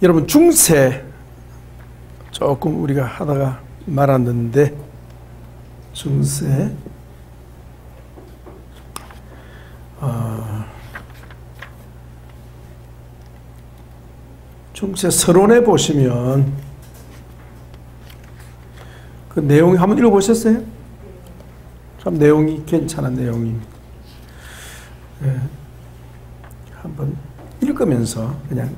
여러분 중세 조금 우리가 하다가 말 안 듣는데 중세 중세 서론에 보시면 그 내용이 한번 읽어보셨어요? 참 내용이 괜찮은 내용입니다. 네. 한번 읽으면서 그냥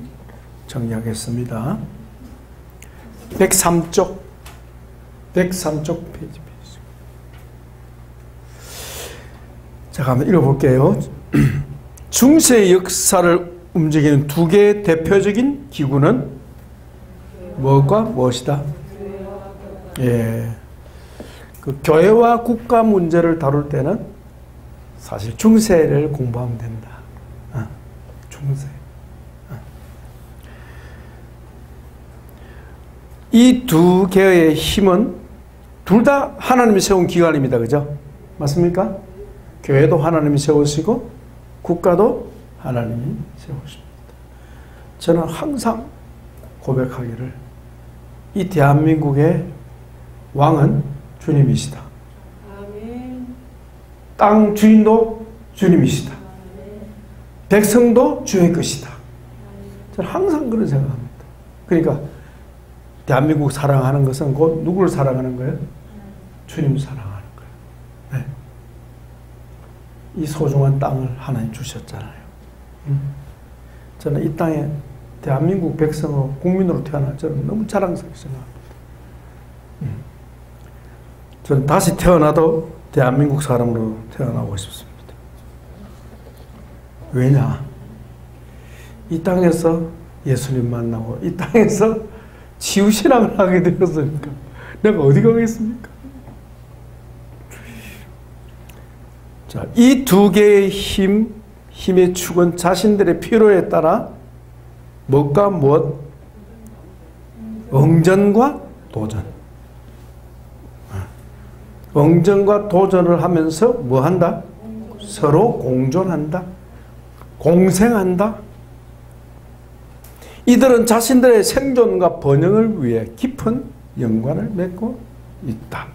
정리하겠습니다. 103쪽 페이지. 자, 한번 읽어볼게요. 중세의 역사를 움직이는 두 개의 대표적인 기구는 무엇과 무엇이다? 예. 그 교회와 국가 문제를 다룰 때는 사실 중세를 공부하면 된다. 중세. 이 두 개의 힘은 둘 다 하나님이 세운 기관입니다. 그죠? 맞습니까? 교회도 하나님이 세우시고 국가도 하나님이 세우십니다. 저는 항상 고백하기를 이 대한민국의 왕은 주님이시다. 땅 주인도 주님이시다. 백성도 주의 것이다. 저는 항상 그런 생각합니다. 그러니까 대한민국 사랑하는 것은 곧 누구를 사랑하는 거예요? 주님 사랑하는 거예요. 네. 이 소중한 땅을 하나님 주셨잖아요. 저는 이 땅에 대한민국 백성으로 국민으로 태어나 저는 너무 자랑스럽게 생각합니다. 저는 다시 태어나도 대한민국 사람으로 태어나고 싶습니다. 왜냐? 이 땅에서 예수님 만나고 이 땅에서 치유신앙을 하게 되었으니까 내가 어디 가겠습니까? 자, 이 두 개의 힘의 축은 자신들의 필요에 따라 무엇과 무엇? 응전과 도전. 응전과 도전을 하면서 뭐 한다? 서로 공존한다. 공생한다. 이들은 자신들의 생존과 번영을 위해 깊은 연관을 맺고 있다.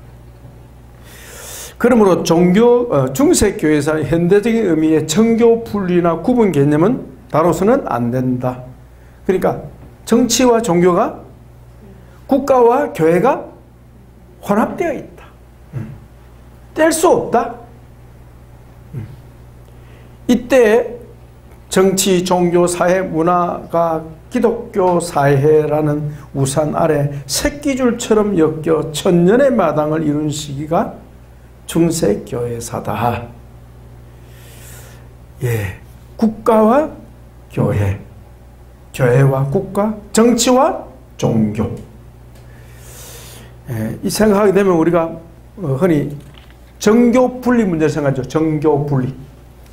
그러므로 중세교회에서 현대적인 의미의 정교 분리나 구분 개념은 다뤄서는 안 된다. 그러니까 정치와 종교가 국가와 교회가 혼합되어 있다. 뗄 수 없다. 이때 정치, 종교, 사회, 문화가 기독교 사회라는 우산 아래 새끼줄처럼 엮여 천년의 마당을 이룬 시기가 중세교회사다. 예, 국가와 교회, 교회와 국가, 정치와 종교. 예, 이 생각하게 되면 우리가 흔히 정교 분리 문제를 생각하죠. 정교 분리.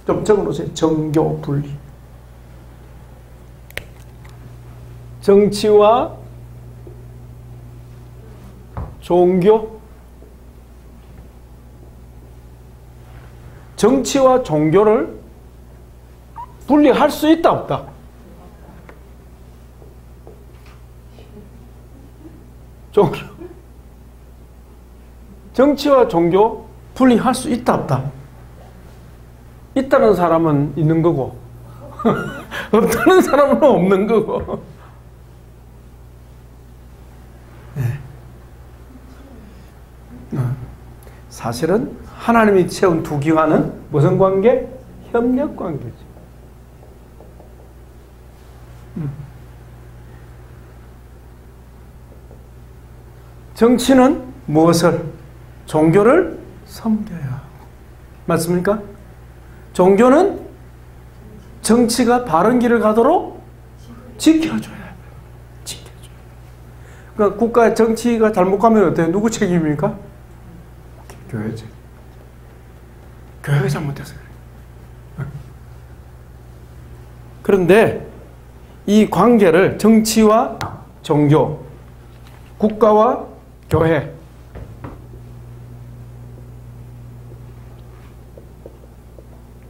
좀 적어놓으세요. 정교 분리. 정치와 종교. 정치와 종교를 분리할 수 있다, 없다? 종교. 정치와 종교 분리할 수 있다, 없다? 있다는 사람은 있는 거고 없다는 사람은 없는 거고. 네. 사실은 하나님이 세운 두 기관은 무슨 관계? 협력 관계죠. 정치는 무엇을? 종교를 섬겨야 하고. 맞습니까? 종교는 정치가 바른 길을 가도록 지켜줘야 해요. 지켜줘야. 그러니까 국가 정치가 잘못 가면 어때요? 누구 책임입니까? 교회 책임. 교회가 잘못해서 그래요. 그런데 이 관계를 정치와 종교, 국가와 교회,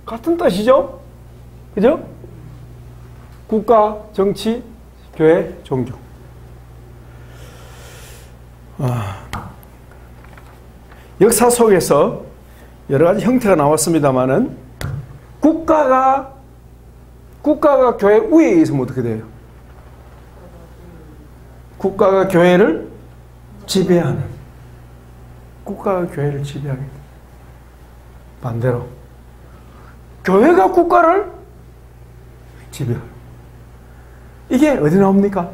같은 뜻이죠? 그죠? 국가, 정치, 교회, 종교. 역사 속에서 여러 가지 형태가 나왔습니다만은 국가가 교회 위에 있으면 어떻게 돼요? 국가가 교회를 지배하는. 국가가 교회를 지배하게 돼. 반대로 교회가 국가를 지배하는. 이게 어디 나옵니까?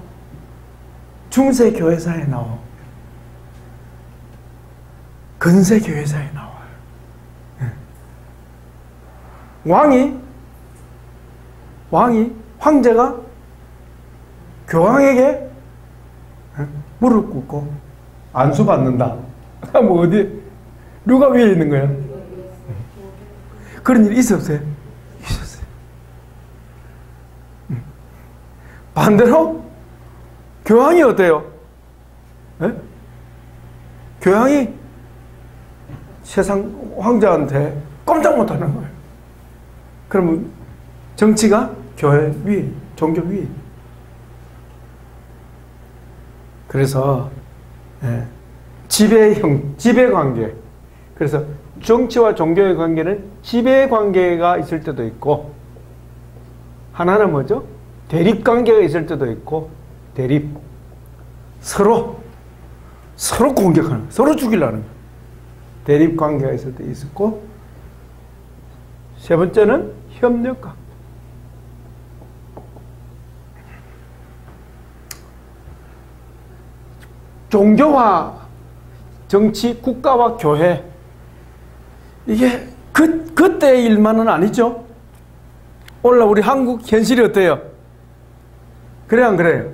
중세 교회사에 나와요. 근세 교회사에 나와요. 황제가 교황에게 무릎 꿇고 안수받는다. 뭐 어디 누가 위에 있는 거야? 그런 일이 있었어요? 있었어요. 반대로 교황이 어때요? 교황이 세상 황제한테 꼼짝 못하는 거예요. 그러면 정치가 교회 위, 종교 위. 그래서 지배관계. 그래서 정치와 종교의 관계는 지배관계가 있을 때도 있고, 하나는 뭐죠? 대립관계가 있을 때도 있고, 대립. 서로 공격하는, 서로 죽이려는 거예요. 대립관계가 있을 때 있었고, 세 번째는 협력관계. 종교와 정치, 국가와 교회, 이게 그때의 일만은 아니죠. 오늘날 우리 한국 현실이 어때요? 그래요, 안 그래요?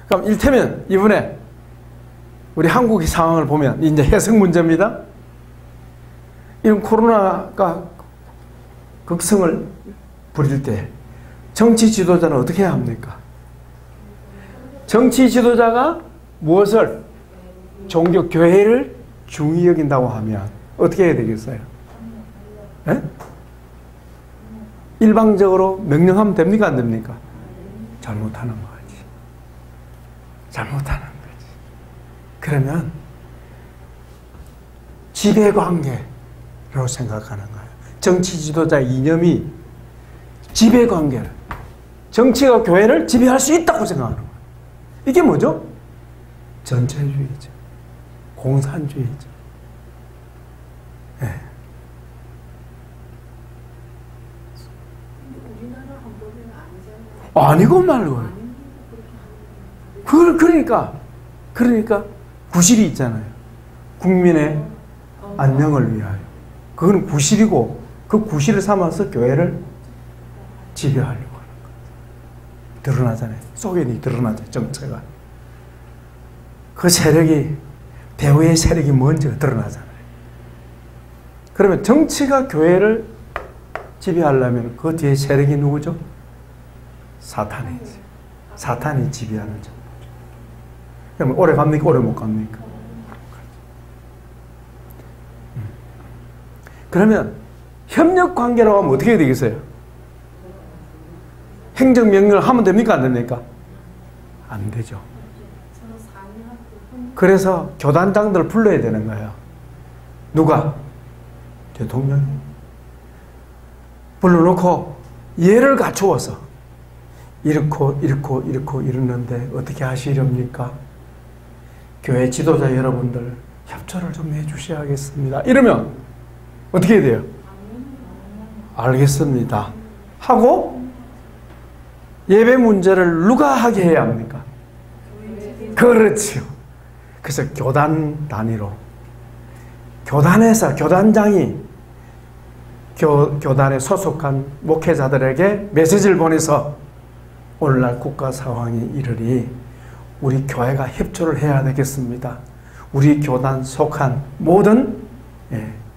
그럼 이를테면 이번에 우리 한국의 상황을 보면 이제 해석 문제입니다. 이런 코로나가 극성을 부릴 때 정치 지도자는 어떻게 해야 합니까? 정치 지도자가 무엇을? 종교, 교회를 중히 여긴다고 하면 어떻게 해야 되겠어요? 에? 일방적으로 명령하면 됩니까? 안 됩니까? 잘못하는 거지. 잘못하는 거지. 그러면 지배관계로 생각하는 거예요. 정치 지도자의 이념이 지배관계를, 정치가 교회를 지배할 수 있다고 생각하는 거예요. 이게 뭐죠? 전체주의죠. 공산주의죠. 네. 우리나라 헌법에는 아니잖아요. 아니고 말고요. 그러니까 구실이 있잖아요. 국민의 안녕을 위하여. 그건 구실이고 그 구실을 삼아서 교회를 지배하려고 하는 거예요. 드러나잖아요. 속에 드러나죠. 정체가. 그 세력이, 대우의 세력이 뭔지가 드러나잖아요. 그러면 정치가 교회를 지배하려면 그 뒤에 세력이 누구죠? 사탄이지. 사탄이 지배하는 점. 그러면 오래 갑니까? 오래 못 갑니까? 그러면 협력 관계라고 하면 어떻게 해야 되겠어요? 행정명령을 하면 됩니까? 안 됩니까? 안 되죠. 그래서 교단장들을 불러야 되는 거예요. 누가? 대통령이. 불러놓고 예를 갖추어서 이렇고 이러는데 어떻게 하시렵니까? 교회 지도자 여러분들 협조를 좀 해주셔야겠습니다. 이러면 어떻게 해야 돼요? 알겠습니다. 하고 예배 문제를 누가 하게 해야 합니까? 그렇지요. 그래서 교단 단위로, 교단에서 교단장이 교단에 소속한 목회자들에게 메시지를 보내서 오늘날 국가 상황이 이르니 우리 교회가 협조를 해야 되겠습니다. 우리 교단 속한 모든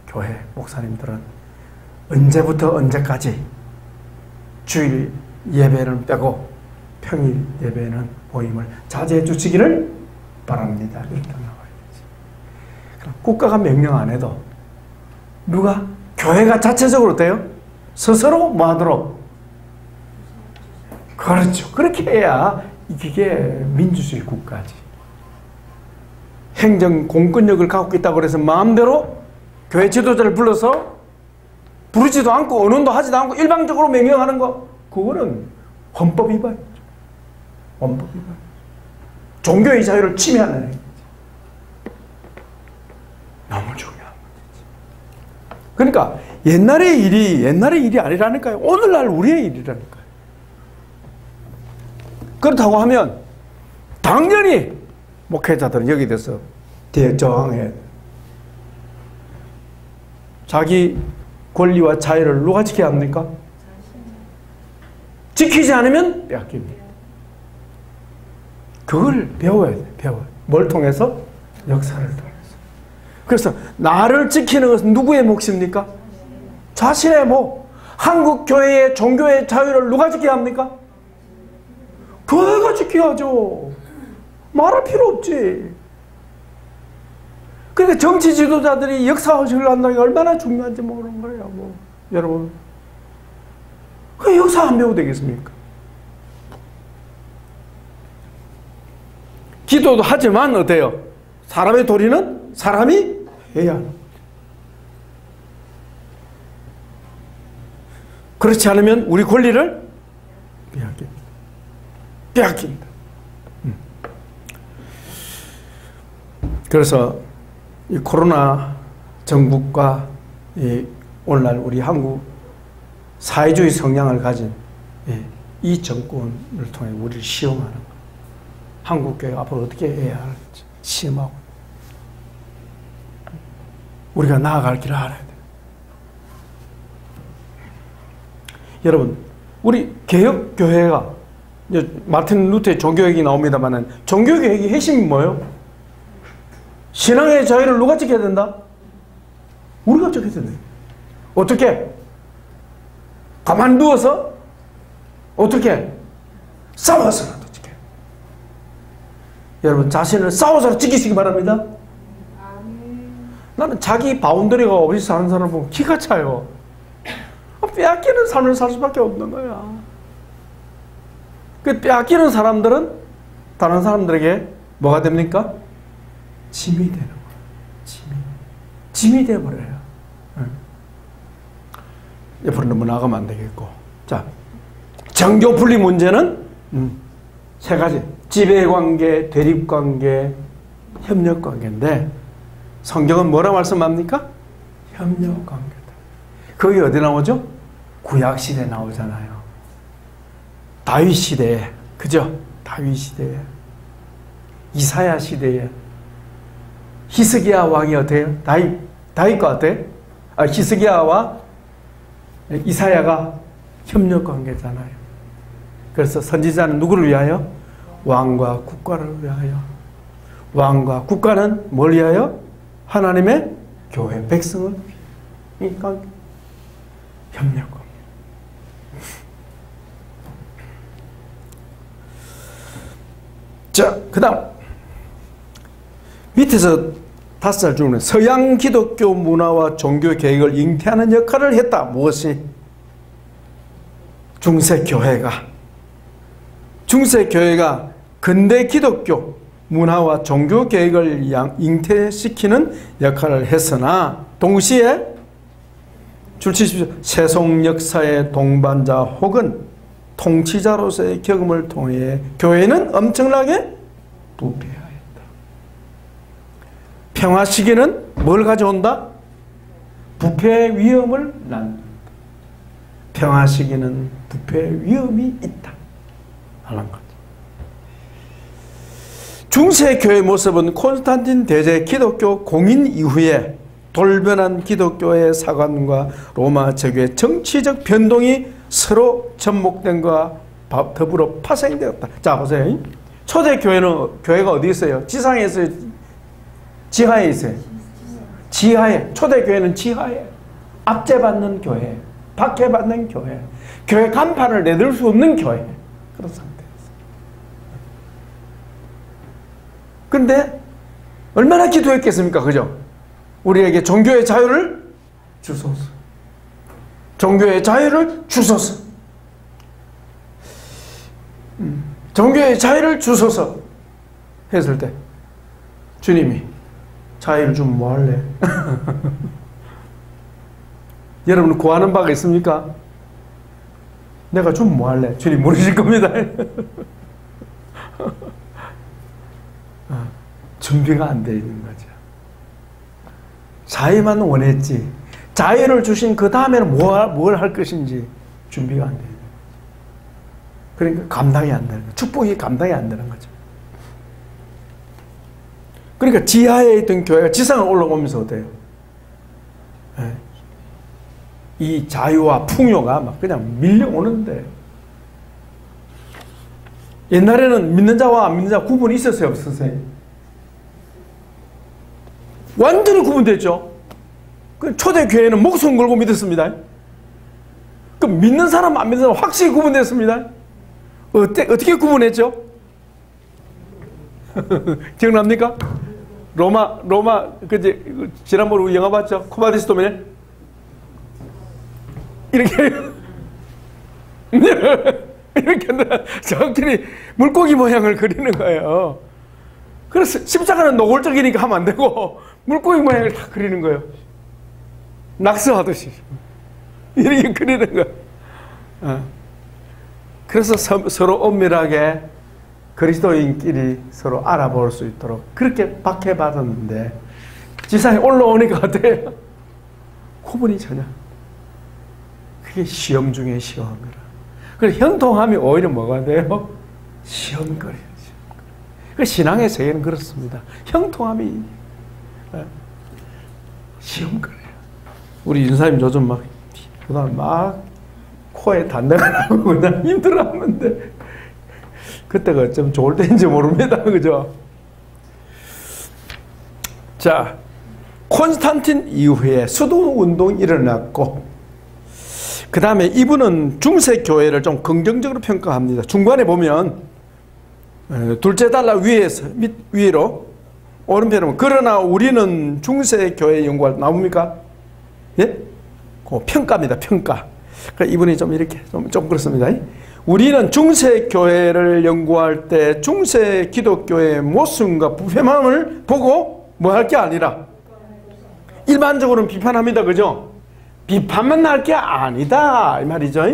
교회 목사님들은 언제부터 언제까지 주일 예배는 빼고 평일 예배는 모임을 자제해 주시기를 바랍니다. 이렇게 나와야 되지. 그럼 국가가 명령 안 해도 누가? 교회가 자체적으로 어때요? 스스로 뭐 하도록? 그렇죠. 그렇게 해야 이게 민주주의 국가지. 행정 공권력을 갖고 있다고 해서 마음대로 교회 지도자를 불러서 부르지도 않고 언론도 하지도 않고 일방적으로 명령하는 거, 그거는 헌법 위반이죠. 헌법 위반. 종교의 자유를 침해하는 행위죠. 너무 중요한 거지. 그러니까 옛날의 일이 아니라니까요. 오늘날 우리의 일이라니까요. 그렇다고 하면 당연히 목회자들은 여기 대해서 대저항해야 돼. 자기 권리와 자유를 누가 지켜야 합니까? 지키지 않으면 빼앗깁니다. 그걸 배워야 돼. 배워야 돼. 뭘 통해서? 역사를 통해서. 그래서 나를 지키는 것은 누구의 몫입니까? 자신의 몫. 한국 교회의 종교의 자유를 누가 지켜야 합니까? 교회가 지켜야죠. 말할 필요 없지. 그러니까 정치 지도자들이 역사의식을 한다는 게 얼마나 중요한지 모르는 거예요. 뭐 여러분, 그 역사 안 배워도 되겠습니까? 기도도 하지만 어때요? 사람의 도리는 사람이 해야 하는 거죠. 그렇지 않으면 우리 권리를 빼앗긴다. 그래서 이 코로나 정국과 이 오늘날 우리 한국 사회주의 성향을 가진 이 정권을 통해 우리를 시험하는 거예요. 한국교회가 앞으로 어떻게 해야 할지 시험하고 우리가 나아갈 길을 알아야 돼요. 여러분, 우리 개혁교회가 마틴 루터의 종교개혁이 나옵니다만 종교개혁의 핵심이 뭐예요? 신앙의 자유를 누가 지켜야 된다? 우리가 지켜야 된다. 어떻게? 가만 누워서? 어떻게? 싸워서라도 지켜요. 여러분, 자신을 싸워서 지키시기 바랍니다. 나는 자기 바운더리가 없이 사는 사람을 보면 기가 차요. 빼앗기는 삶을 살 수밖에 없는 거야. 그 빼앗기는 사람들은 다른 사람들에게 뭐가 됩니까? 짐이 되는 거예요. 짐이 되어버려요. 옆으로 너무 나가면 안 되겠고. 자, 정교 분리 문제는 세 가지. 지배관계, 대립관계, 협력관계인데 성경은 뭐라 말씀합니까? 협력관계다. 그게 어디 나오죠? 구약시대에 나오잖아요. 다윗 시대에, 그죠? 다윗 시대에, 이사야 시대에, 히스기야 왕이 어때요? 다윗과 어때요? 히스기야와 이사야가 협력관계잖아요. 그래서 선지자는 누구를 위하여? 왕과 국가를 위하여. 왕과 국가는 뭘 위하여? 하나님의 교회 백성을 그러니까 협력관계. 자, 그 다음 밑에서 5살 중에 서양 기독교 문화와 종교 계획을 잉태하는 역할을 했다. 무엇이? 중세교회가 근대 기독교 문화와 종교 계획을 잉태시키는 역할을 했으나 동시에 줄치십시오. 세속 역사의 동반자 혹은 통치자로서의 경험을 통해 교회는 엄청나게 부패하였다. 평화 시기는 뭘 가져온다? 부패의 위험을 낳는다. 평화 시기는 부패의 위험이 있다. 하는 거죠. 중세교회의 모습은 콘스탄틴 대제 기독교 공인 이후에 돌변한 기독교의 사관과 로마 제국의 정치적 변동이 서로 접목된 것과 더불어 파생되었다. 자, 보세요. 초대교회는 교회가 어디 있어요? 지상에 있어요? 지하에 있어요? 지하에. 초대교회는 지하에. 압제받는 교회, 박해받는 교회, 교회 간판을 내들 수 없는 교회. 그런 상태였어요. 그런데 얼마나 기도했겠습니까? 그죠? 우리에게 종교의 자유를 주소서. 종교의 자유를 주소서. 종교의 자유를 주소서 했을 때 주님이 자유를 주면 뭐 할래? 여러분 구하는 바가 있습니까? 내가 주면 뭐 할래? 주님 모르실 겁니다. 준비가 안 돼 있는 거죠. 자유만 원했지 자유를 주신 그 다음에는 뭘 할 것인지 준비가 안 돼요. 그러니까 감당이 안 되는 거예요. 축복이 감당이 안 되는 거죠. 그러니까 지하에 있던 교회가 지상을 올라오면서 어때요? 네. 이 자유와 풍요가 막 그냥 밀려오는데 옛날에는 믿는 자와 안 믿는 자 구분이 있었어요, 없었어요? 완전히 구분됐죠. 초대교회는 목숨 걸고 믿었습니다. 그 믿는 사람 안 믿는 사람 확실히 구분됐습니다. 어떻게 구분했죠? 기억납니까? 로마 그제 지난번에 우리 영화 봤죠? 코바디스 도메네 이렇게 이렇게 정확히 물고기 모양을 그리는 거예요. 그래서 십자가는 노골적이니까 하면 안 되고 물고기 모양을 다 그리는 거예요. 낙서하듯이 이렇게 그리는 거예요. 그래서 서로 엄밀하게 그리스도인끼리 서로 알아볼 수 있도록 그렇게 박해받았는데 지상에 올라오니까 어때요? 구분이 전혀. 그게 시험 중에 시험이라. 그래서 형통함이 오히려 뭐가 돼요? 시험거리예요. 그 신앙의 세계는 그렇습니다. 형통함이 시험거리예요. 우리 윤사님 요즘 막 코에 단내가 나고 그냥 힘들어하는데 그때가 어쩜 좋을 때인지 모릅니다. 그죠? 자, 콘스탄틴 이후에 수도운동이 일어났고 그 다음에 이분은 중세교회를 좀 긍정적으로 평가합니다. 중간에 보면 둘째 단락 위로 오른편에 보면 그러나 우리는 중세교회 연구할 나옵니까? 예? 그 평가입니다. 평가. 그러니까 이분이 좀 이렇게 좀 그렇습니다. 우리는 중세교회를 연구할 때 중세 기독교의 모순과 부패함을 보고 뭐 할 게 아니라 일반적으로는 비판합니다. 그죠? 비판만 할 게 아니다 이 말이죠.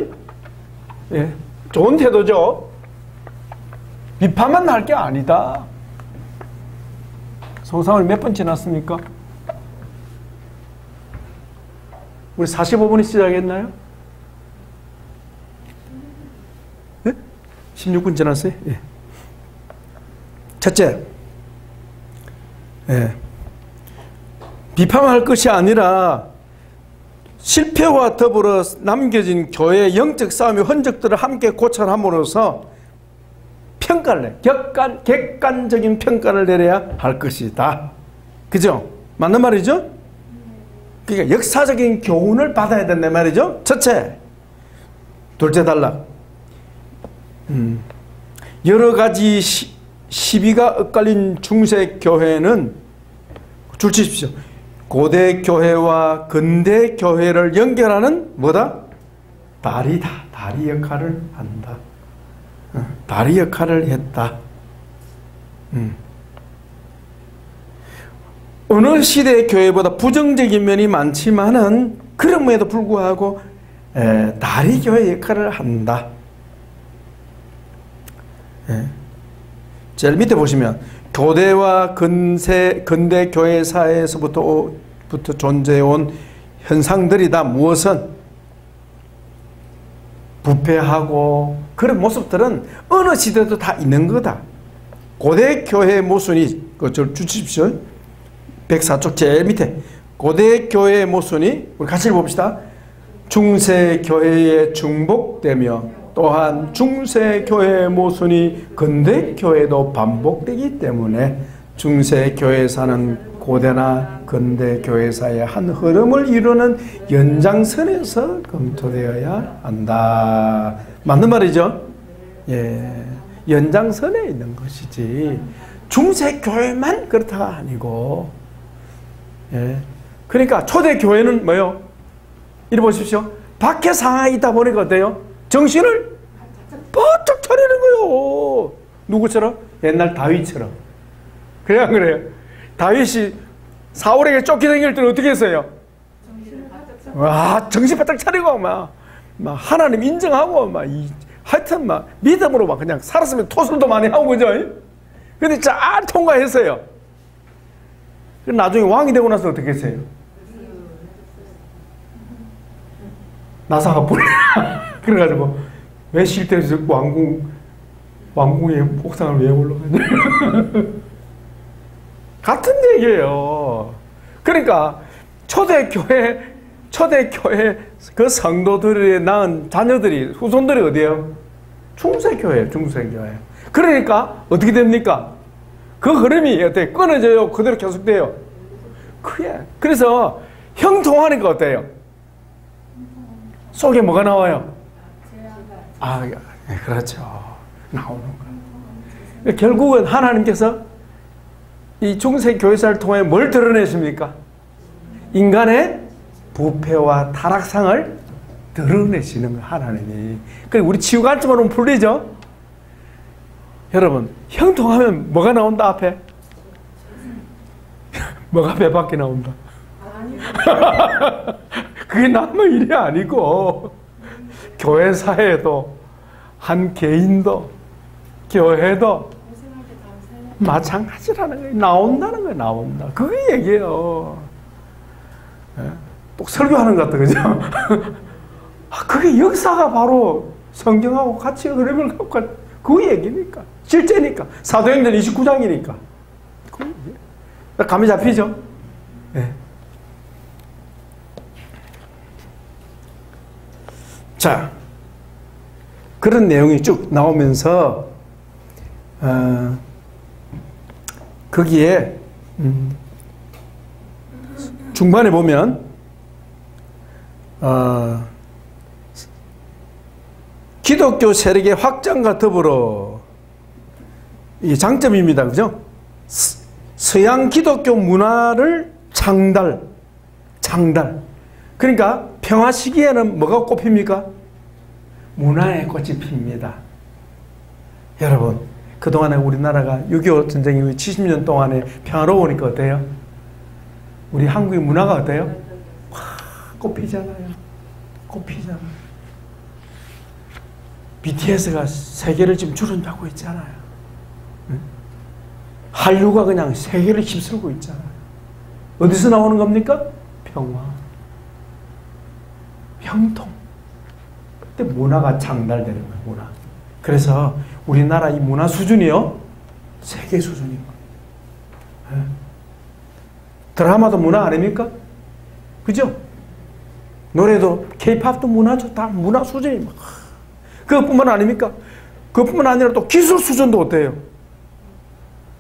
예, 좋은 태도죠. 비판만 할 게 아니다. 송상을 몇 번 지났습니까? 우리 45분이 시작했나요? 네? 16분 지났어요? 예. 첫째, 예. 비판할 것이 아니라 실패와 더불어 남겨진 교회의 영적 싸움의 흔적들을 함께 고찰함으로써 평가를 객관적인 평가를 내려야 할 것이다. 그죠? 맞는 말이죠? 그러니까 역사적인 교훈을 받아야 된다 말이죠. 첫째, 둘째 단락. 여러 가지 시비가 엇갈린 중세 교회는 줄 치십시오. 고대 교회와 근대 교회를 연결하는 뭐다? 다리다. 다리 역할을 한다. 다리 역할을 했다. 어느 시대의 교회보다 부정적인 면이 많지만은 그럼에도 불구하고 다리 교회 역할을 한다. 제일 밑에 보시면 교대와 근대 교회 사회에서부터 존재해온 현상들이다. 무엇은 부패하고 그런 모습들은 어느 시대도 다 있는 거다. 고대 교회의 모순이 그걸 주십시오. 104쪽 제일 밑에 고대 교회의 모순이 우리 같이 봅시다. 중세 교회에 중복되며 또한 중세 교회의 모순이 근대 교회도 반복되기 때문에 중세 교회사는 고대나 근대 교회사의 한 흐름을 이루는 연장선에서 검토되어야 한다. 맞는 말이죠? 예, 연장선에 있는 것이지 중세 교회만 그렇다가 아니고, 예, 그러니까 초대 교회는 뭐요? 이리 보십시오. 박해 상황이 있다 보니까 어때요? 정신을 바짝 차리는 거요. 누구처럼? 옛날 다윗처럼. 그래 안 그래요? 다윗이 사울에게 쫓겨다닐 때는 어떻게 했어요? 와, 정신 바짝 차리고 막 하나님 인정하고 하여튼 믿음으로 그냥 살았으면 토술도 많이 하고 그죠? 근데 잘 통과했어요. 나중에 왕이 되고 나서 어떻게 했어요? 나사가 불려. 그래가지고 왜 실대에서 왕궁의 옥상을 왜 올라가냐? 같은 얘기예요. 그러니까 초대교회 그 성도들이 낳은 자녀들이 후손들이 어디예요? 중세교회예요. 중세교회. 그러니까 어떻게 됩니까? 그 흐름이 어때요? 끊어져요? 그대로 계속돼요? 그래서 형통하니까 어때요? 속에 뭐가 나와요? 그렇죠. 나오는 거예요. 결국은 하나님께서 이 중세교회사를 통해 뭘 드러내십니까? 인간의 부패와 타락상을 드러내시는 거예요, 하나님이. 그리고 우리 치유관점으로 풀리죠? 여러분, 형통하면 뭐가 나온다, 앞에? 뭐가 배 밖에 나온다? 그게 남의 일이 아니고, 교회사에도, 한 개인도, 교회도, 마찬가지라는 거예요. 나온다는 거예요, 나온다. 그게 얘기예요. 또 설교하는 것 같다, 그죠? 그게 역사가 바로 성경하고 같이 흐름을 갖고 그 얘기니까. 실제니까. 사도행전 29장이니까. 감이 잡히죠? 네. 자, 그런 내용이 쭉 나오면서, 거기에, 중반에 보면, 기독교 세력의 확장과 더불어 이게 장점입니다. 그죠? 서양 기독교 문화를 장달. 그러니까 평화 시기에는 뭐가 꽃핍니까? 문화의 꽃이 핍니다. 여러분, 그동안에 우리나라가 6.25 전쟁 이후에 70년 동안에 평화로우니까 어때요? 우리 한국의 문화가 어때요? 와, 꽃피잖아요. 꽃피잖아요. BTS가 세계를 지금 주름잡고 있잖아요. 응? 한류가 그냥 세계를 휩쓸고 있잖아요. 어디서 나오는 겁니까? 평화. 형통. 그때 문화가 장달되는 거예요, 문화. 그래서 우리나라 이 문화 수준이요, 세계 수준인 거예요. 드라마도 문화 아닙니까? 그죠? 노래도, K-팝도 문화죠. 다 문화 수준이 막. 그것뿐만 아닙니까? 그것뿐만 아니라 또 기술 수준도 어때요?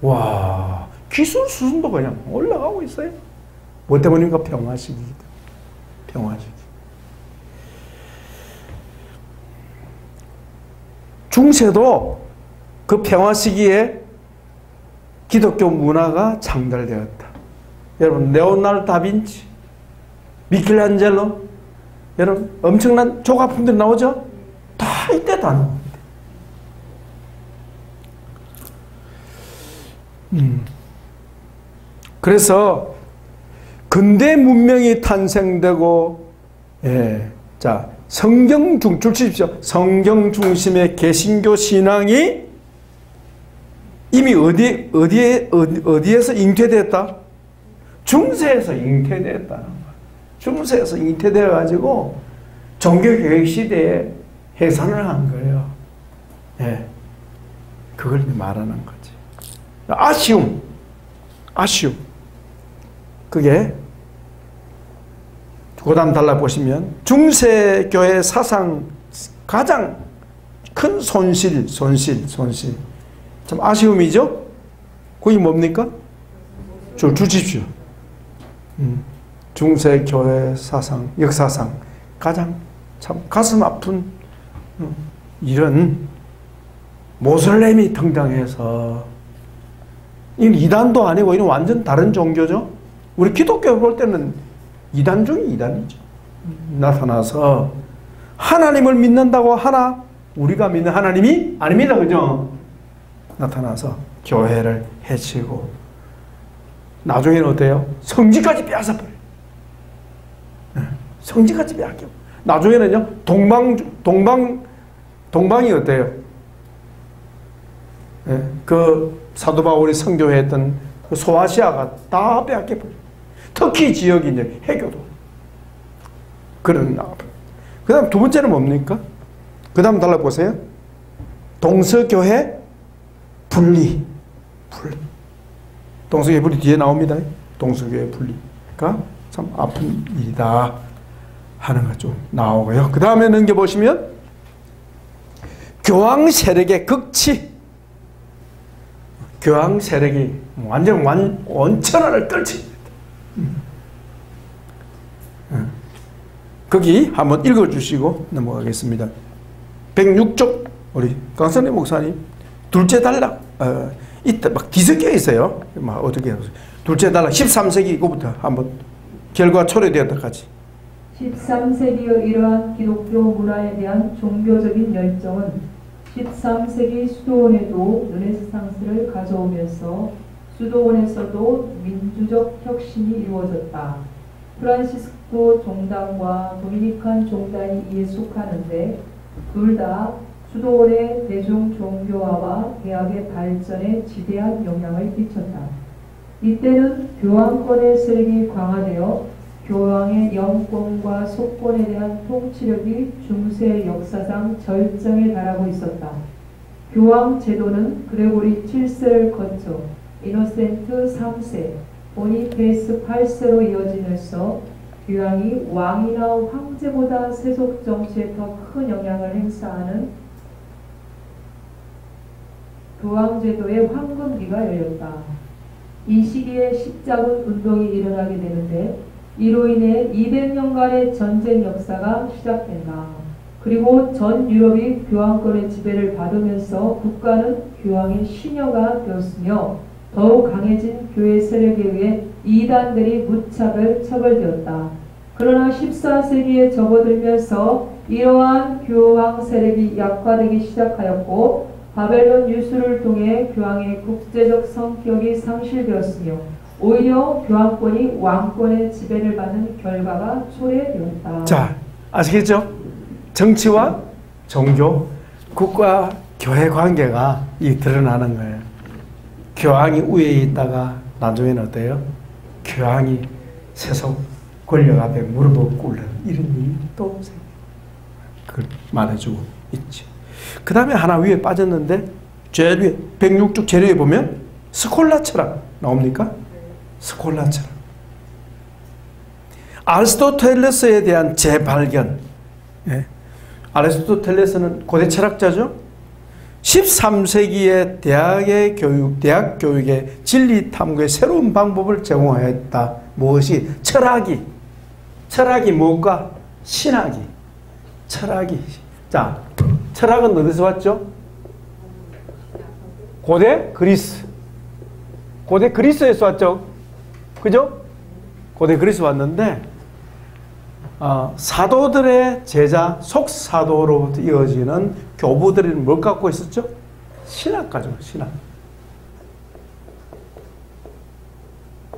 와, 기술 수준도 그냥 올라가고 있어요. 뭐 때문입니까? 평화시기이기 때문에. 평화시기. 중세도 그 평화시기에 기독교 문화가 창달되었다. 여러분, 레오나르도 다빈치, 미켈란젤로, 여러분, 엄청난 조각품들이 나오죠? 다 이때 다 나옵니다. 그래서 근대 문명이 탄생되고, 자, 줄 치십시오. 성경 중심의 개신교 신앙이 이미 어디에서 잉태됐다? 중세에서 잉태됐다는 거야. 중세에서 잉태되어가지고 종교개혁 시대에 해산을 한 거예요. 예. 그걸 말하는 거지. 아쉬움. 그게, 고단 달라보시면, 중세교회 사상 가장 큰 손실. 참 아쉬움이죠? 그게 뭡니까? 주십시오. 중세교회 사상, 역사상 가장 참 가슴 아픈 이런 모슬렘이 등장해서, 이건 이단도 아니고 이건 완전 다른 종교죠. 우리 기독교 볼 때는 이단 중에 이단이죠. 나타나서 하나님을 믿는다고 하나 우리가 믿는 하나님이 아닙니다. 그죠? 나타나서 교회를 해치고 나중에는 어때요? 성지까지 빼앗아버려요. 성지까지 빼앗겨. 나중에는요, 동방이 어때요? 그 사도 바울이 선교했던 그 소아시아가 다 빼앗겨버려요. 터키 지역이 이제 해교도. 그런 그 다음 두 번째는 뭡니까? 그 다음 달라보세요. 동서교회 분리. 동서교회 분리 뒤에 나옵니다. 동서교회 분리가 참 아픈 일이다 하는 거 좀 나오고요. 그 다음에 넘겨보시면 교황 세력의 극치. 교황 세력이 완전 원천하를 떨칩니다. 거기 한번 읽어주시고 넘어가겠습니다. 106쪽 우리 강선래 목사님 둘째 단락 이때 막 뒤섞여 있어요. 막 어떻게 해요? 둘째 단락 13세기 이거부터 한번 결과 초래되었다까지. 13세기의 이러한 기독교 문화에 대한 종교적인 열정은 13세기 수도원에도 르네상스를 가져오면서 수도원에서도 민주적 혁신이 이루어졌다. 프란시스코 종단과 도미니칸 종단이 이에 속하는데 둘 다 수도원의 대중 종교화와 대학의 발전에 지대한 영향을 끼쳤다. 이때는 교황권의 세력이 강화되어 교황의 영권과 속권에 대한 통치력이 중세 역사상 절정에 달하고 있었다. 교황 제도는 그레고리 7세를 거쳐 이노센트 3세, 보니페이스 8세로 이어지면서 교황이 왕이나 황제보다 세속 정치에 더 큰 영향을 행사하는 교황 제도의 황금기가 열렸다. 이 시기에 십자군 운동이 일어나게 되는데 이로 인해 200년간의 전쟁 역사가 시작된다. 그리고 전 유럽이 교황권의 지배를 받으면서 국가는 교황의 시녀가 되었으며 더욱 강해진 교회 세력에 의해 이단들이 무차별 처벌되었다. 그러나 14세기에 접어들면서 이러한 교황 세력이 약화되기 시작하였고 바벨론 유수를 통해 교황의 국제적 성격이 상실되었으며 오히려 교황권이 왕권의 지배를 받는 결과가 초래되었다. 자, 아시겠죠? 정치와 종교, 국가, 교회 관계가 이 드러나는 거예요. 교황이 우위에 있다가 나중에는 어때요? 교황이 세속 권력 앞에 무릎을 꿇는 이런 일이 또 생겨요. 그걸 말해주고 있지. 그 다음에 하나 위에 빠졌는데 제일 위에 106쪽 제일 위에 보면 스콜라 철학 나옵니까? 스콜라 철학. 아리스토텔레스에 대한 재발견. 예. 아리스토텔레스는 고대 철학자죠. 13세기에 대학 교육의 진리 탐구의 새로운 방법을 제공하였다. 무엇이? 철학이 무엇과? 신학이. 철학이. 자, 철학은 어디서 왔죠? 고대 그리스. 고대 그리스에서 왔죠. 그죠? 고대 그리스 왔는데 사도들의 제자 속사도로부터 이어지는 교부들은 뭘 갖고 있었죠? 신학 가지고 신학.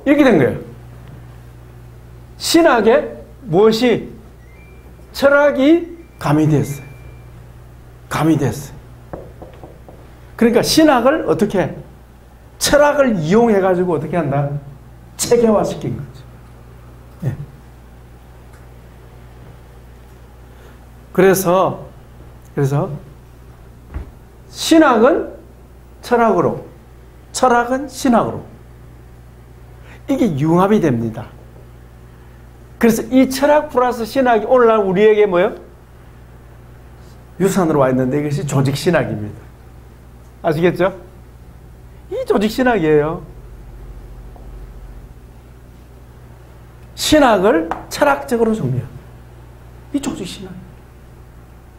이렇게 된 거예요. 신학에 무엇이? 철학이 가미됐어요. 가미됐어요. 그러니까 신학을 어떻게? 철학을 이용해가지고 어떻게 한다? 체계화시킨 거죠. 예. 그래서 신학은 철학으로, 철학은 신학으로 이게 융합이 됩니다. 그래서 이 철학 플러스 신학이 오늘날 우리에게 뭐예요? 유산으로 와 있는데 이것이 조직신학입니다. 아시겠죠? 이 조직신학이에요. 신학을 철학적으로 정리해요. 이 조직신학.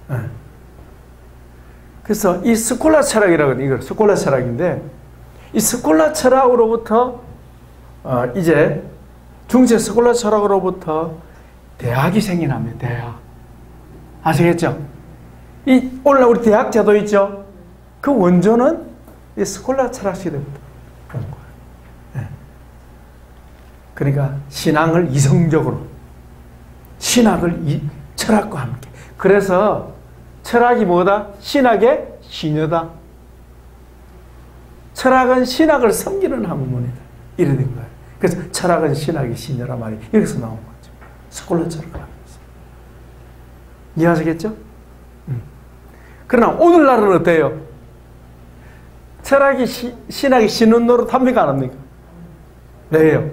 네. 그래서 이 스콜라 철학이라고 이거 스콜라 철학인데 이 스콜라 철학으로부터 이제 중세 스콜라 철학으로부터 대학이 생겨납니다. 대학. 아시겠죠? 이 오늘날 우리 대학 제도 있죠? 그 원조는 이 스콜라 철학 시대부터 온 거예요. 예. 그러니까 신앙을 이성적으로, 신학을 철학과 함께. 그래서 철학이 뭐다? 신학의 시녀다. 철학은 신학을 섬기는 학문이다. 이래 된 거예요. 그래서 철학은 신학의 시녀라 말이 여기서 나온 거죠. 스콜라 철학을 하면서. 이해하시겠죠? 그러나 오늘날은 어때요? 철학이 신학이 신은 노릇 합니까? 안 합니까? 왜요?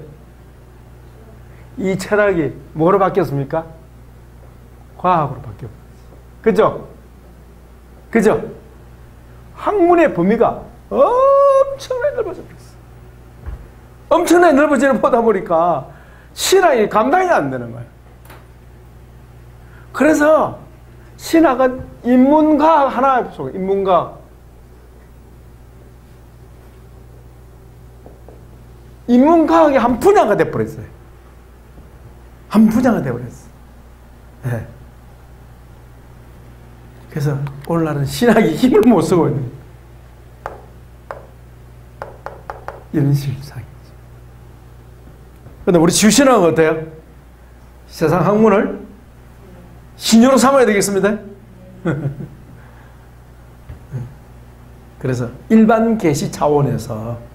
이 철학이 뭐로 바뀌었습니까? 과학으로 바뀌었어요. 그죠? 그죠? 학문의 범위가 엄청나게 넓어졌어요. 엄청나게 넓어지는 보다 보니까 신학이 감당이 안 되는 거예요. 그래서 신학은 인문과학 하나에 속해. 인문과학의 한 분야가 돼버렸어요. 한 분야가 돼버렸어요. 네. 그래서 오늘날은 신학이 힘을 못 쓰고 있는 이런 실상이죠. 그런데 우리 지구신학은 어때요? 세상 학문을 신유로 삼아야 되겠습니다. 그래서 일반 계시 차원에서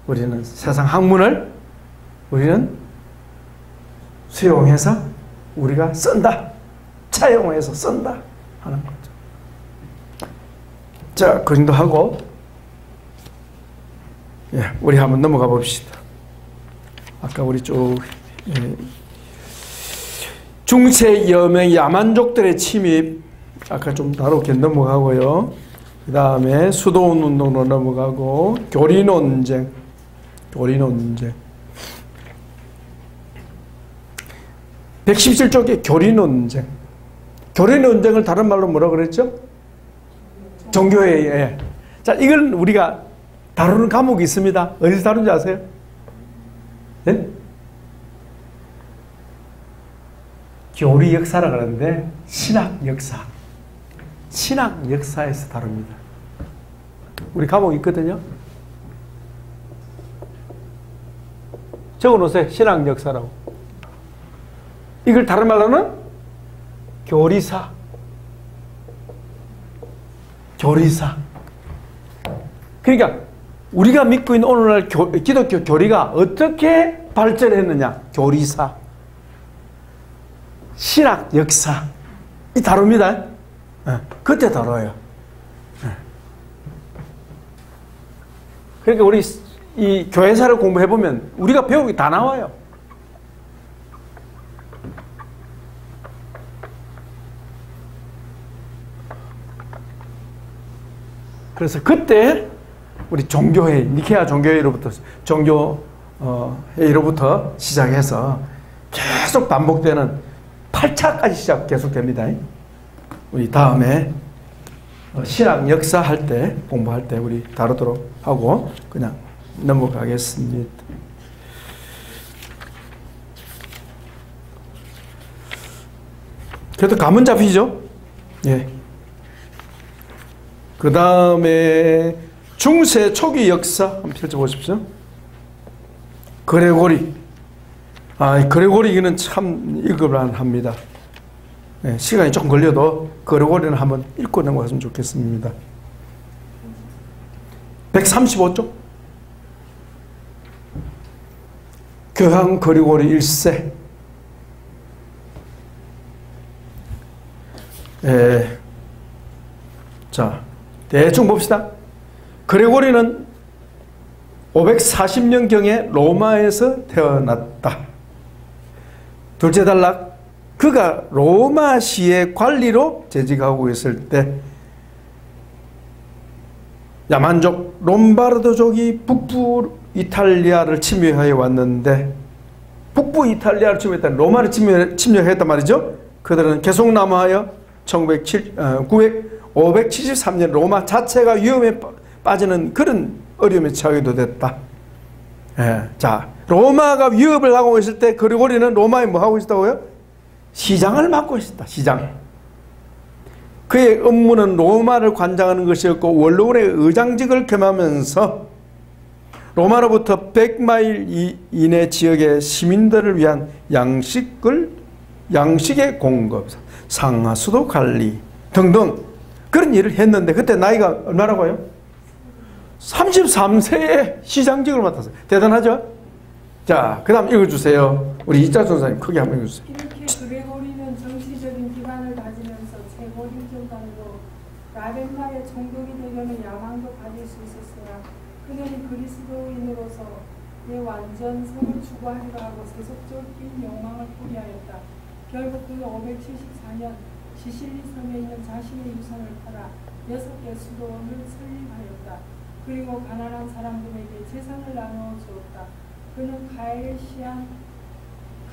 우리는 세상 학문을 우리는 수용해서 우리가 쓴다. 차용해서 쓴다 하는 거죠. 자, 그 정도 하고 우리 한번 넘어가 봅시다. 아까 우리 쭉 중세 여명 야만족들의 침입 아까 좀 다루게 넘어가고요. 그 다음에 수도원 운동으로 넘어가고 교리 논쟁 117쪽에 교리 논쟁을 다른 말로 뭐라 그랬죠? 종교회의. 자, 이걸 우리가 다루는 과목이 있습니다. 어디서 다룬지 아세요? 네? 교리 역사라 그러는데 신학 역사에서 다룹니다. 우리 과목이 있거든요. 적어놓으세요. 신학 역사라고. 이걸 다른 말로는 교리사. 그러니까 우리가 믿고 있는 오늘날 기독교 교리가 어떻게 발전했느냐. 교리사. 신학 역사. 이 다룹니다. 그때 다뤄요. 그러니까 우리 이 교회사를 공부해보면 우리가 배우기 다 나와요. 그래서 그때 우리 종교회, 니케아 종교회의로부터 종교회의로부터 시작해서 계속 반복되는 8차까지 계속됩니다. 우리 다음에 신학 역사 할 때 공부할 때 우리 다루도록 하고 그냥 넘어가겠습니다. 그래도 감은 잡히죠? 예. 그 다음에 중세 초기 역사 한번 펼쳐보십시오. 그레고리. 그레고리는 참 읽으면 합니다. 네, 시간이 조금 걸려도 그레고리는 한번 읽고 넘어갔으면 좋겠습니다. 135쪽. 교황 그레고리 1세. 자, 대충 봅시다. 그레고리는 540년경에 로마에서 태어났다. 둘째 단락, 그가 로마시의 관리로 재직하고 있을 때 야만족 롬바르도족이 북부 이탈리아를 침략해 왔는데, 북부 이탈리아를 침략했다, 로마를 침략했단 말이죠. 그들은 계속 남하여 573년 로마 자체가 위험에 빠지는 그런 어려움에 처하기도 됐다. 자, 로마가 위협을 하고 있을 때 그리고리는 로마에 뭐 하고 있다고요? 시장을 맡고 있었다. 시장. 그의 업무는 로마를 관장하는 것이었고 원로원의 의장직을 겸하면서 로마로부터 100마일 이내 지역의 시민들을 위한 양식의 공급, 상하 수도 관리 등등 그런 일을 했는데 그때 나이가 얼마라고요? 33세에 시장직을 맡았어요. 대단하죠? 자, 그 다음 읽어주세요. 우리 이자 전사님 크게 한번 읽어주세요. 이렇게 그레고리는 정치적인 기반을 가지면서 제거리전단으로 라벤나의 총독이 되려는 야망도 가질 수 있었으나 그는 그리스도인으로서 내 완전성을 추구하리라 하고 세속적인 욕망을 포기하였다. 결국 그는 574년 시실리 섬에 있는 자신의 유산을 팔아 6개 수도원을 설립하였다. 그리고 가난한 사람들에게 재산을 나누어 주었다. 그는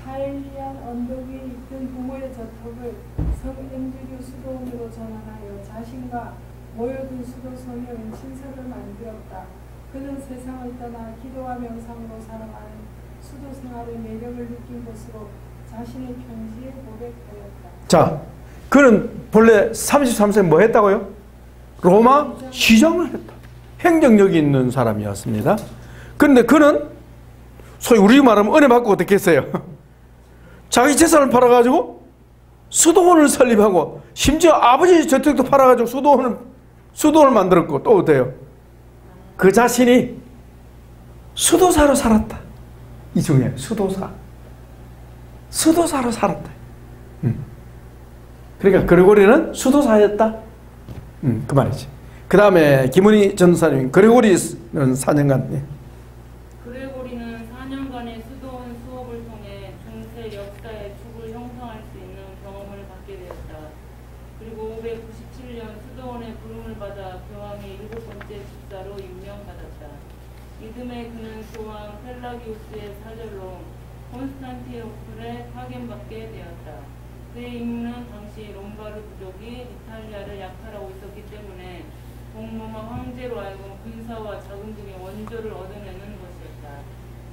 카일리안 언덕 위에 있던 부모의 저택을 성 앤드류 수도원으로 전환하여 자신과 모여든 수도성에 은신서를 만들었다. 그는 세상을 떠나 기도와 명상으로 살아가는 수도 생활의 매력을 느낀 것으로 자신의 편지에 고백하였다. 자, 그는 본래 33세 뭐 했다고요? 로마 시장을 했다. 행정력이 있는 사람이었습니다. 그런데 그는 소위 우리 말하면 은혜 받고 어떻게 했어요? 자기 재산을 팔아가지고 수도원을 설립하고 심지어 아버지 저택도 팔아가지고 수도원을 만들었고 또 어때요? 그 자신이 수도사로 살았다. 이 중에 수도사로 살았다. 그러니까 그레고리는 수도사였다. 그 말이지. 그 다음에 김은희 전사님, 그레고리는 4년간. 그레고리는 4년간의 수도원 수업을 통해 중세 역사의 축을 형성할 수 있는 경험을 갖게 되었다. 그리고 597년 수도원의 부름을 받아 교황의 7번째 집사로 임명받았다. 이듬해 그는 교황 펠라기우스의 사절로 콘스탄티노플에 파견받게 되었다. 그의 임무는 당시 롬바르 부족이 이탈리아를 약탈하고 있었기 때문에 동로마 황제로 하여금 군사와 자금 등의 원조를 얻어내는 것이었다.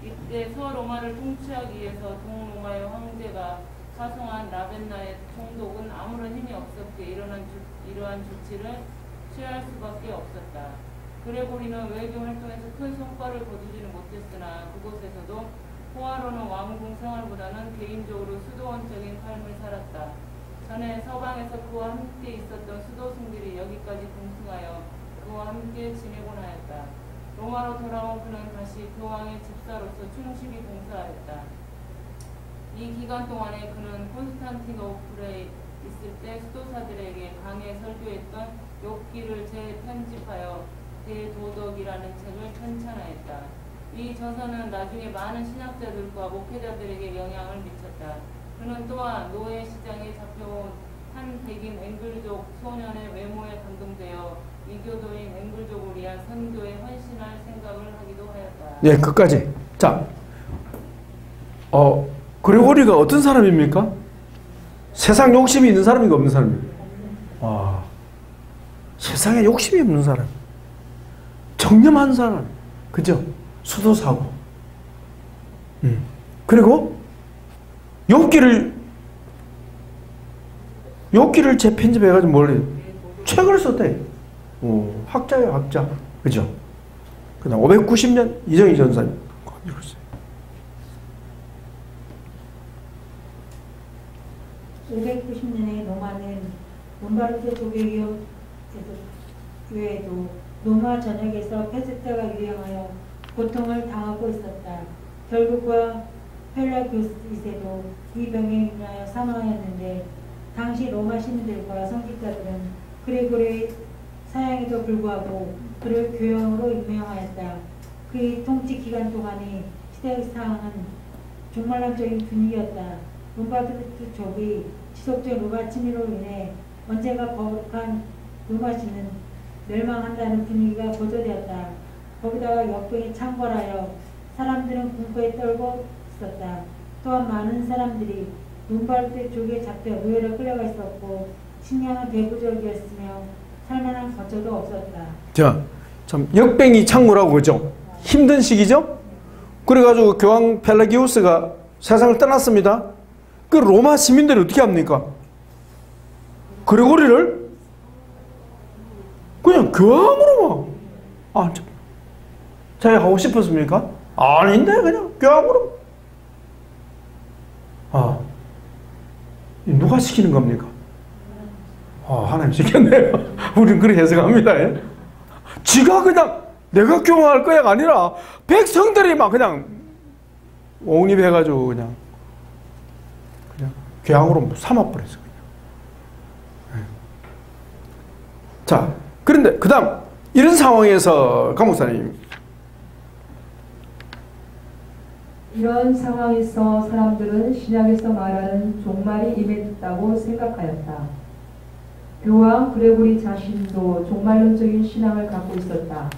이때 서로마를 통치하기 위해서 동로마의 황제가 파송한 라벤나의 총독은 아무런 힘이 없었기에 이러한 조치를 취할 수밖에 없었다. 그레고리는 외교 활동에서 큰 성과를 거두지는 못했으나 그곳에서도 포화로는 왕궁 생활보다는 개인적으로 수도원적인 삶을 살았다. 전에 서방에서 그와 함께 있었던 수도승들이 여기까지 동승하여 그와 함께 지내곤 하였다. 로마로 돌아온 그는 다시 교황의 집사로서 충실히 봉사하였다. 이 기간 동안에 그는 콘스탄티노플에 있을 때 수도사들에게 강해 설교했던 욥기를 재편집하여 대도덕이라는 책을 편찬하였다. 이 저서는 나중에 많은 신학자들과 목회자들에게 영향을 미쳤다. 그는 또한 노예 시장에 잡혀온 한 백인 앵글족 소년의 외모에 감동되어 이교도인 앵글족을 위한 선교에 헌신할 생각을 하기도 하였다. 네, 끝까지. 자, 그레고리가 어떤 사람입니까? 세상 욕심이 있는 사람인가 없는 사람입니까? 세상에 욕심이 없는 사람. 정념한 사람. 그죠? 수도사고. 그리고 욥기를 재편집해가지고 뭘 해요? 책을 썼대. 학자예요, 학자. 그죠? 그 다음 590년 이정희 전사님. 읽었어요. 590년에 로마는 롬바르드 조개교 외에도 로마 전역에서 페스트가 유행하여 고통을 당하고 있었다. 결국 그와 펠라기우스 2세도 이 병에 인하여 사망하였는데 당시 로마 시민들과 성직자들은 그레고리의 사양에도 불구하고 그를 교황으로 임명하였다. 그의 통치 기간 동안의 시대상은 종말론적인 분위기였다. 롬바르드 족의 지속적인 로마 침입으로 인해 언제가 거룩한 로마시는 멸망한다는 분위기가 고조되었다. 거기다가 역병이 창궐하여 사람들은 공포에 떨고 있었다. 또한 많은 사람들이 롬바르드 족에 잡혀 노예로 끌려가 있었고 식량은 대부족이었으며 살만한 거처도 없었다. 자, 참 역병이 창궐하고 그죠? 힘든 시기죠? 그래가지고 교황 펠라기우스가 세상을 떠났습니다. 그 로마 시민들이 어떻게 합니까? 그레고리를 그냥 교황으로 막 자기 하고 싶었습니까? 아닌데 그냥 교황으로. 누가 시키는 겁니까? 하나님 시켰네요. 우리는 그렇게 해석합니다. 예? 지가 그냥 내가 교황할 거야가 아니라 백성들이 막 그냥 옹립해가지고 그냥 교황으로 삼아버렸어. 그냥. 자, 그런데 그 다음 이런 상황에서 강 목사님, 이런 상황에서 사람들은 신약에서 말하는 종말이 임했다고 생각하였다. 교황 그레고리 자신도 종말론적인 신앙을 갖고 있었다.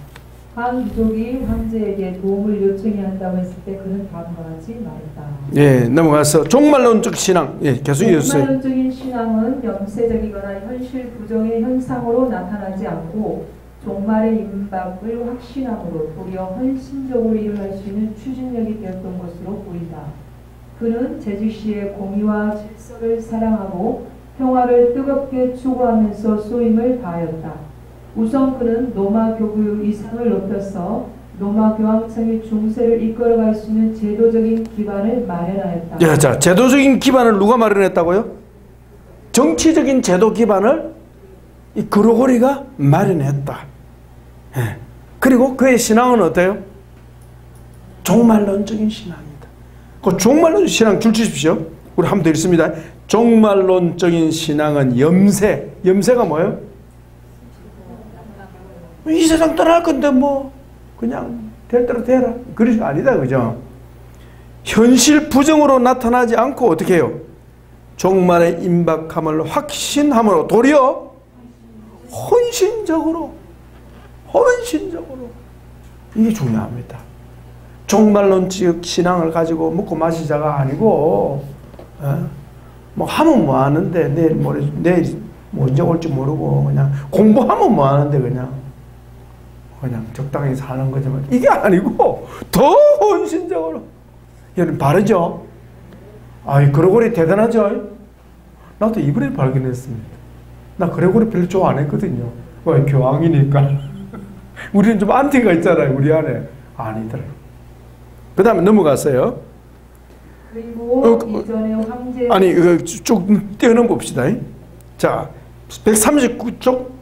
한 귀족이 황제에게 도움을 요청해야 한다고 했을 때 그는 다음과 같이 말했다. 예, 넘어가서 종말론적 신앙, 예, 계속 이어주세요. 종말론적인 신앙은 염세적이거나 현실 부정의 현상으로 나타나지 않고 종말의 임박을 확신함으로 도리어 헌신적으로 일어날 수 있는 추진력이 되었던 것으로 보인다. 그는 제주시의 공의와 질서를 사랑하고 평화를 뜨겁게 추구하면서 쏘임을 다하였다. 우선 그는 로마 교구의 이상을 높여서 로마 교황청의 중세를 이끌어갈 수 있는 제도적인 기반을 마련하였다. 야, 자, 제도적인 기반을 누가 마련했다고요? 정치적인 제도 기반을 이 그레고리가 마련했다. 예. 그리고 그의 신앙은 어때요? 종말론적인 신앙이다. 그 종말론적인 신앙 줄 주십시오. 우리 한 번 더 읽습니다. 종말론적인 신앙은 염세가 뭐예요? 이 세상 떠날 건데 뭐 그냥 될 대로 되라. 그것이 아니다, 그죠? 현실 부정으로 나타나지 않고 어떻게 해요? 종말의 임박함을 확신함으로 도리어 헌신적으로 이게 중요합니다. 종말론적 신앙을 가지고 먹고 마시자가 아니고 뭐 하면 뭐 하는데 내일 뭐 언제 올지 모르고 그냥 공부하면 뭐 하는데 그냥 적당히 사는 거지만 이게 아니고 더 헌신적으로. 여러분 바르죠? 아이 그레고리 대단하죠? 나도 이번에 발견했습니다. 나 그레고리 별로 좋아 안 했거든요. 왜? 교황이니까. 우리는 좀 안티가 있잖아요, 우리 안에. 아니더라고요. 그 다음에 넘어갔어요. 그리고 이전에 황제 아니 이거 쭉 떼어넘어 봅시다. 자, 139쪽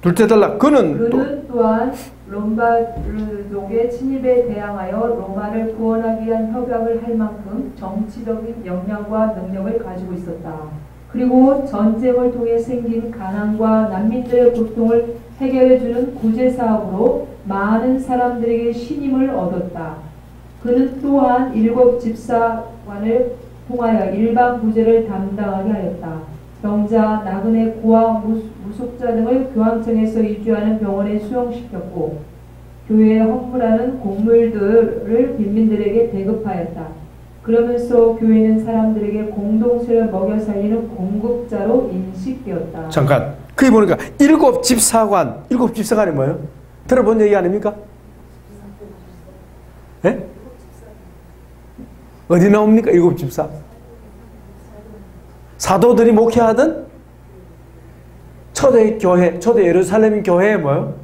둘째 달라. 그는 또한 롬바르족의 침입에 대항하여 로마를 구원하기 위한 협약을 할 만큼 정치적인 역량과 능력을 가지고 있었다. 그리고 전쟁을 통해 생긴 가난과 난민들의 고통을 해결해주는 구제사업으로 많은 사람들에게 신임을 얻었다. 그는 또한 7 집사관을 통하여 일반 구제를 담당하게 하였다. 병자, 나그네, 고아, 무속자 등을 교황청에서 위주하는 병원에 수용시켰고 교회에 헌물하는 곡물들을 빈민들에게 배급하였다. 그러면서 교회는 사람들에게 공동체를 먹여 살리는 공급자로 인식되었다. 잠깐, 그게 보니까 7 집사관, 7 집사관이 뭐예요? 들어본 얘기 아닙니까? 예? 어디 나옵니까? 7 집사? 사도들이 목회하던 초대 교회, 초대 예루살렘 교회에 뭐예요?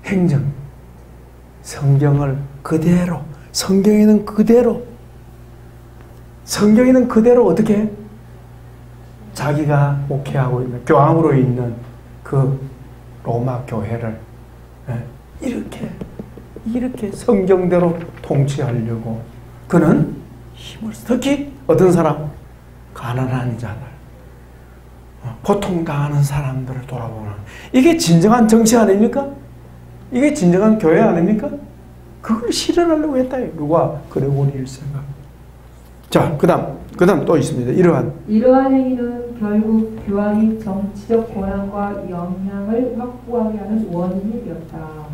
행정, 성경을 그대로, 성경에는 그대로 어떻게 해? 자기가 목회하고 있는 교황으로 있는 그 로마 교회를 이렇게 성경대로 통치하려고 그는 힘을 써. 특히 어떤 사람? 가난한 자들, 고통당하는 사람들을 돌아보는, 이게 진정한 정치 아닙니까? 이게 진정한 교회 아닙니까? 그걸 실현하려고 했다. 누가? 그레고리 1세가. 자, 그 다음 또 있습니다. 이러한 행위는 결국 교황이 정치적 권한과 영향을 확보하게 하는 원인이 되었다.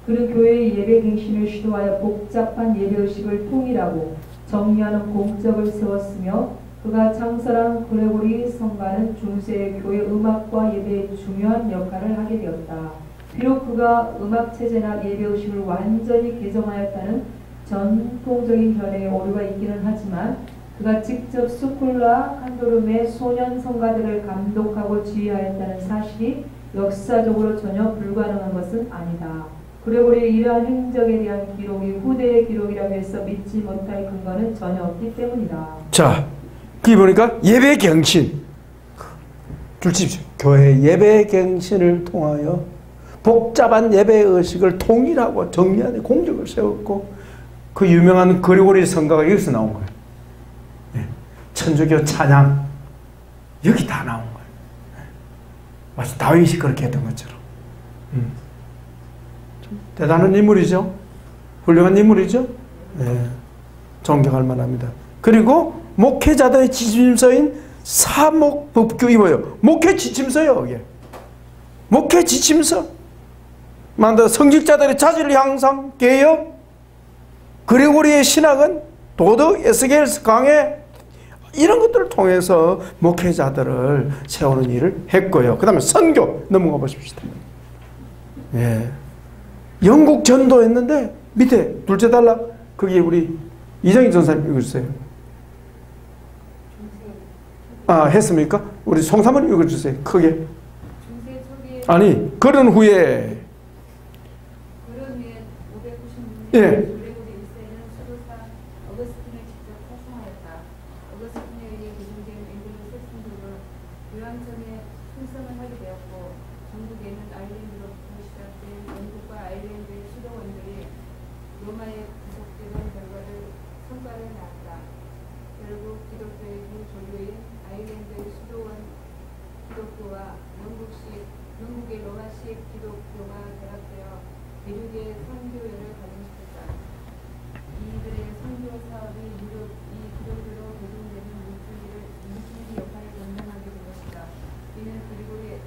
그는 교회의 예배 갱신을 시도하여 복잡한 예배의식을 통일하고 정리하는 공적을 세웠으며 그가 창설한 그레고리 성가는 중세의 교회 음악과 예배에 중요한 역할을 하게 되었다. 비록 그가 음악체제나 예배의식을 완전히 개정하였다는 전통적인 견해에 오류가 있기는 하지만 그가 직접 스콜라 칸도름의 소년 성가들을 감독하고 지휘하였다는 사실이 역사적으로 전혀 불가능한 것은 아니다. 그레고리의 이러한 행적에 대한 기록이 후대의 기록이라고 해서 믿지 못할 근거는 전혀 없기 때문이다. 자, 거기 보니까 예배 경신. 둘째, 교회 예배 경신을 통하여 복잡한 예배 의식을 통일하고 정리하는 공적을 세웠고, 그 유명한 그레고리 성가가 여기서 나온 거예요. 네. 천주교 찬양 여기 다 나온 거예요. 네. 마치 다윗이 그렇게 했던 것처럼. 좀 대단한 인물이죠. 훌륭한 인물이죠. 네. 존경할 만합니다. 그리고 목회자들의 지침서인 사목법규 이거요. 목회 지침서요. 이게. 목회 지침서. 만든 성직자들의 자질 향상, 개혁, 그레고리의 신학은 도덕, 에스겔스 강해 이런 것들을 통해서 목회자들을 세우는 일을 했고요. 그 다음에 선교 넘어가 보십시다. 예. 영국 전도했는데 밑에 둘째 단락 거기에 우리 이정희 전사님 읽어주세요. 아, 했습니까? 우리 송사모님 읽어주세요. 크게. 아니, 그런 후에 596년 예. 그레고리 1세는 수도사 어거스틴을 직접 파송하였다. 어거스틴에 의해 개정된 앵글로 색신도를 교황청에 충성을 하게 되었고, 전국에는 아일랜드로부터 시작된 영국과 아일랜드의 수도원들이 로마에 구속되는 성과를 낳았다. 결국 기독교의 두 조류인 아일랜드의 수도원 기독교와 영국의 로마식 기독교가 결합되어 대륙의 선교회를 발전시켰다. 이들의 선교 사업이 유럽이 기독교로 개종되는 물줄기 역할을 감당하게 된 것이다. 이는 그레고리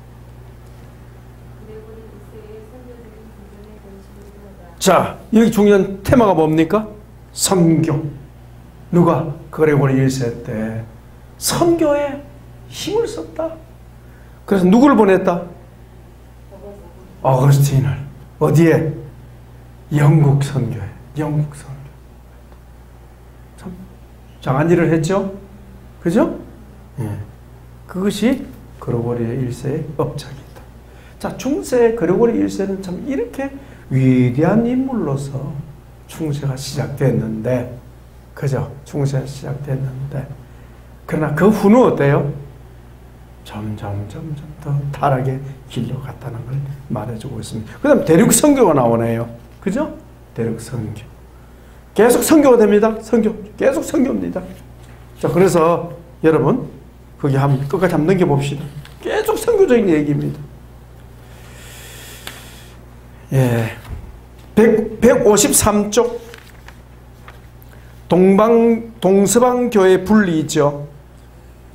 1세의 선교적인 비전의 결실을 세웠다. 자, 여기 중요한 테마가 뭡니까? 선교. 누가? 그레고리 1세 때 선교에 힘을 썼다. 그래서 누구를 보냈다? 어거스틴을. 어디에? 영국 선교에. 영국 선교. 참 장한 일을 했죠? 그죠? 예. 그것이 그레고리 1세의 업적이다. 자, 중세 그레고리 1세는 참 이렇게 위대한 인물로서 충세가 시작됐는데, 그죠? 충세가 시작됐는데, 그러나 그 후는 어때요? 점점 더 타락의 길로 갔다는 걸 말해주고 있습니다. 그 다음 대륙 선교가 나오네요. 그죠? 대륙 선교. 계속 선교가 됩니다. 선교. 계속 선교입니다. 자, 그래서 여러분, 거기 끝까지 한번 넘겨봅시다. 계속 선교적인 얘기입니다. 예. 153쪽. 동서방교회 분리죠.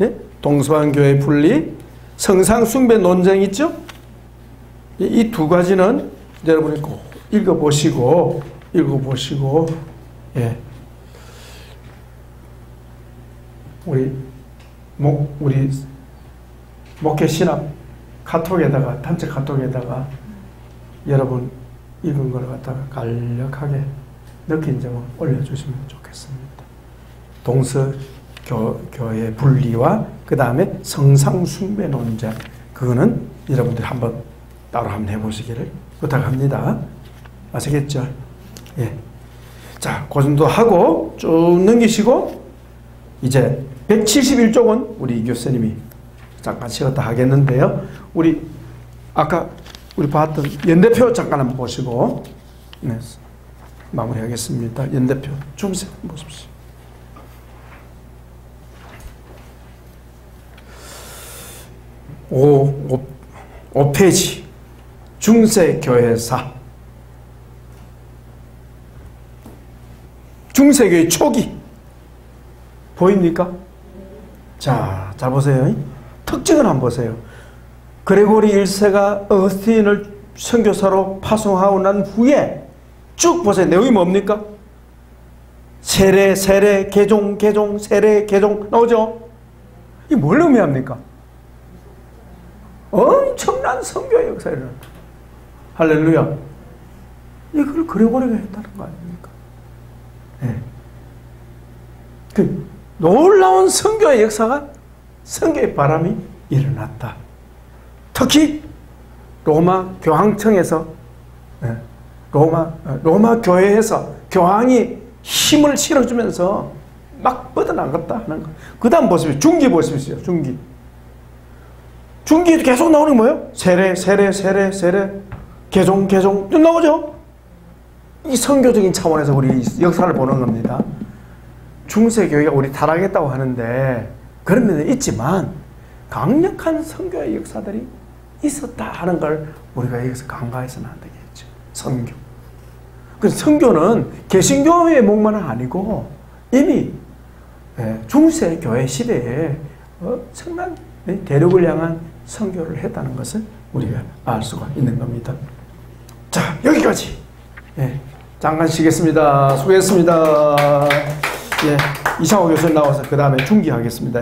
예? 동서방교회 분리, 성상숭배 논쟁 있죠? 이 두 가지는 여러분이 꼭 읽어보시고, 예. 우리 목회 신학 카톡에다가, 단체 카톡에다가 여러분 읽은 걸 갖다가 간략하게 느낀 점을 올려주시면 좋겠습니다. 동서교회 분리와 그 다음에 성상숭배 논쟁, 그거는 여러분들이 한번 따로 한번 해보시기를 부탁합니다. 아시겠죠? 예. 자, 그 정도 하고 쭉 넘기시고 이제 171쪽은 우리 이 교수님이 잠깐 쉬었다 하겠는데요. 우리 아까 우리 봤던 연대표 잠깐 한번 보시고 네, 마무리하겠습니다. 연대표 중세 보십시오. 5페이지 중세교회사. 중세교회 초기 보입니까? 자, 잘 보세요. 특징을 한번 보세요. 그레고리 1세가 어거스틴을 선교사로 파송하고 난 후에 쭉 보세요. 내용이 뭡니까? 세례, 개종, 세례, 개종 나오죠? 이게 뭘 의미합니까? 엄청난 선교의 역사를 일어난다. 할렐루야. 이걸 그레고리가 했다는 거 아닙니까? 네. 그 놀라운 선교의 역사가, 선교의 바람이 일어났다. 특히 로마 교황청에서 로마 교회에서 교황이 힘을 실어주면서 막 뻗어나갔다 하는 거. 그 다음 보십시오. 중기 보십시오. 중기에도 계속 나오는 게 뭐예요? 세례, 개종 좀 나오죠? 이 선교적인 차원에서 우리 역사를 보는 겁니다. 중세교회가 우리 타락했다고 하는데 그런 면은 있지만 강력한 선교의 역사들이 있었다 하는 걸 우리가 여기서 간과해서는 안 되겠죠. 선교. 그래서 선교는 개신교의 목만은 아니고 이미 중세교회 시대에 엄청난 대륙을 향한 선교를 했다는 것을 우리가 알 수가 있는 겁니다. 자, 여기까지. 잠깐 쉬겠습니다. 수고했습니다. 이상호 교수님 나와서 그 다음에 중기하겠습니다.